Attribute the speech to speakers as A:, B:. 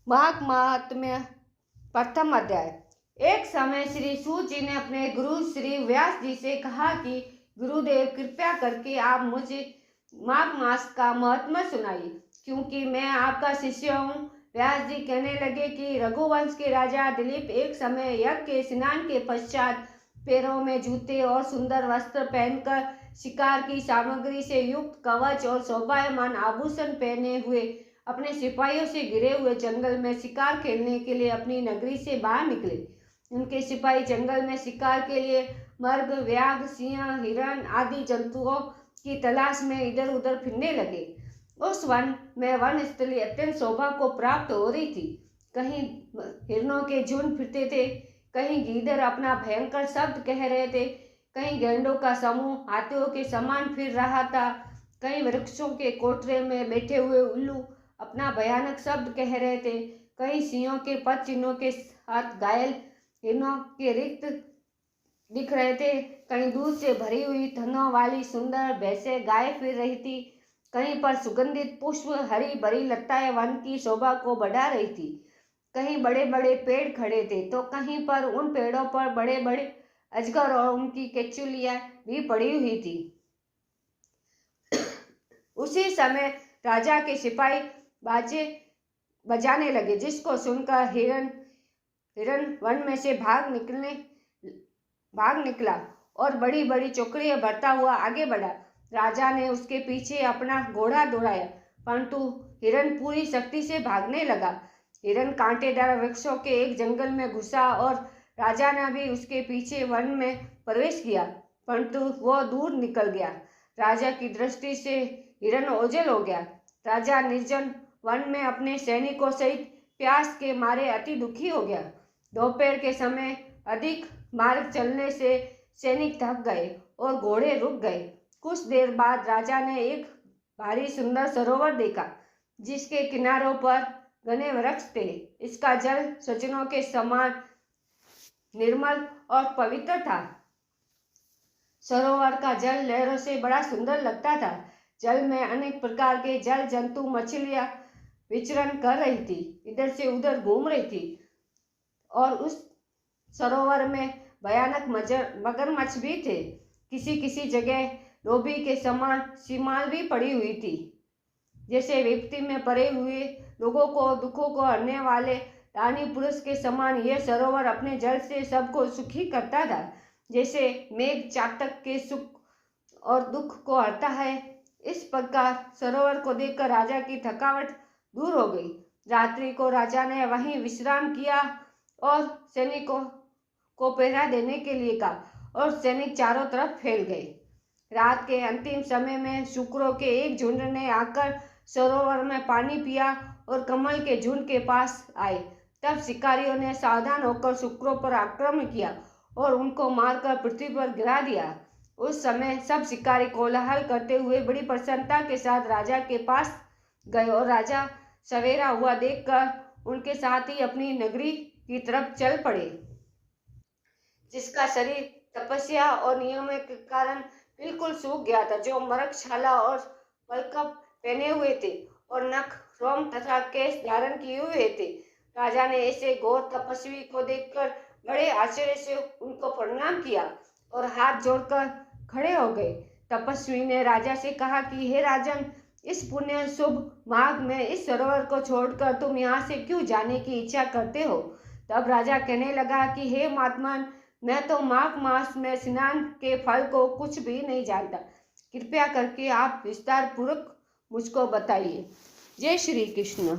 A: माघ महात्म्य प्रथम अध्याय। एक समय श्री सूत जी ने अपने गुरु श्री व्यास जी से कहा कि गुरुदेव, कृपया करके आप मुझे माघ मास का महात्म्य सुनाइए, क्योंकि मैं आपका शिष्य हूँ। व्यास जी कहने लगे कि रघुवंश के राजा दिलीप एक समय यज्ञ के स्नान के पश्चात पैरों में जूते और सुंदर वस्त्र पहनकर शिकार की सामग्री से युक्त कवच और शोभायमान आभूषण पहने हुए अपने सिपाहियों से घिरे हुए जंगल में शिकार खेलने के लिए अपनी नगरी से बाहर निकले। उनके सिपाही जंगल में शिकार के लिए मर्ग, व्याघ्र, सिंह, हिरण आदि जंतुओं की तलाश में इधर उधर फिरने लगे। उस वन में वन स्थली अत्यंत शोभा को प्राप्त हो रही थी। कहीं हिरणों के झुंड फिरते थे, कहीं गीदड़ अपना भयंकर शब्द कह रहे थे, कहीं गैंडों का समूह हाथियों के समान फिर रहा था, कहीं वृक्षों के कोठरे में बैठे हुए उल्लू अपना भयानक शब्द कह रहे थे, कहीं सिंहों के पद चिन्हों के साथ घायल हिरणों के रिक्त दिख रहे थे, कहीं दूध से भरी हुई थनों वाली सुंदर भैंसें गाय फिर रही थी, कहीं पर सुगंधित पुष्प हरी भरी लताएं वन की शोभा को बढ़ा रही थी, कहीं बड़े बड़े पेड़ खड़े थे तो कहीं पर उन पेड़ों पर बड़े बड़े अजगर और उनकी केचुलियां भी पड़ी हुई थी। उसी समय राजा के सिपाही बाजे बजाने लगे, जिसको सुनकर हिरण वन में से भाग निकला और बड़ी बड़ी चौकड़ियां भरता हुआ आगे बढ़ा। राजा ने उसके पीछे अपना घोड़ा दौड़ाया, परंतु हिरण पूरी शक्ति से भागने लगा। हिरण कांटेदार वृक्षों के एक जंगल में घुसा और राजा ने भी उसके पीछे वन में प्रवेश किया, परंतु वह दूर निकल गया। राजा की दृष्टि से हिरण ओझल हो गया। राजा निर्जन वन में अपने सैनिकों सहित प्यास के मारे अति दुखी हो गया। दोपहर के समय अधिक मार्ग चलने से सैनिक थक गए और घोड़े रुक गए। कुछ देर बाद राजा ने एक भारी सुंदर सरोवर देखा, जिसके किनारों पर घने वृक्ष थे। इसका जल सचनों के समान निर्मल और पवित्र था। सरोवर का जल लहरों से बड़ा सुंदर लगता था। जल में अनेक प्रकार के जल जंतु मछलियां विचरण कर रही थी, इधर से उधर घूम रही थी, और उस सरोवर में भयानक मगरमच्छ भी थे। किसी किसी जगह लोभी के समान सीमाल भी पड़ी हुई थी। जैसे विपत्ति में पड़े हुए लोगों को दुखों को हरने वाले दानी पुरुष के समान यह सरोवर अपने जल से सबको सुखी करता था। जैसे मेघ चातक के सुख और दुख को हरता है, इस प्रकार सरोवर को देखकर राजा की थकावट दूर हो गई। रात्रि को राजा ने वहीं विश्राम किया और सैनिकों को पहरा देने के लिए कहा, और सैनिक चारों तरफ फैल गए। रात के अंतिम समय में शुक्रों के एक झुंड ने आकर सरोवर में पानी पिया और कमल के झुंड के पास आए। तब शिकारियों ने सावधान होकर शुक्रों पर आक्रमण किया और उनको मारकर पृथ्वी पर गिरा दिया। उस समय सब शिकारी कोलाहल करते हुए बड़ी प्रसन्नता के साथ राजा के पास गए और राजा सवेरा हुआ देखकर उनके साथ ही अपनी नगरी की तरफ चल पड़े, जिसका शरीर तपस्या और नियमों के कारण बिल्कुल सूख गया था, जो मृगशाला और मलकप पहने हुए थे और नख, रोम तथा केश धारण किए हुए थे। राजा ने ऐसे घोर तपस्वी को देखकर बड़े आश्चर्य से उनको प्रणाम किया और हाथ जोड़कर खड़े हो गए। तपस्वी ने राजा से कहा कि हे राजन, इस पुण्य शुभ माघ में इस सरोवर को छोड़कर तुम यहाँ से क्यों जाने की इच्छा करते हो? तब राजा कहने लगा कि हे महात्मन, मैं तो माघ मास में स्नान के फल को कुछ भी नहीं जानता। कृपया करके आप विस्तार पूर्वक मुझको बताइए। जय श्री कृष्ण।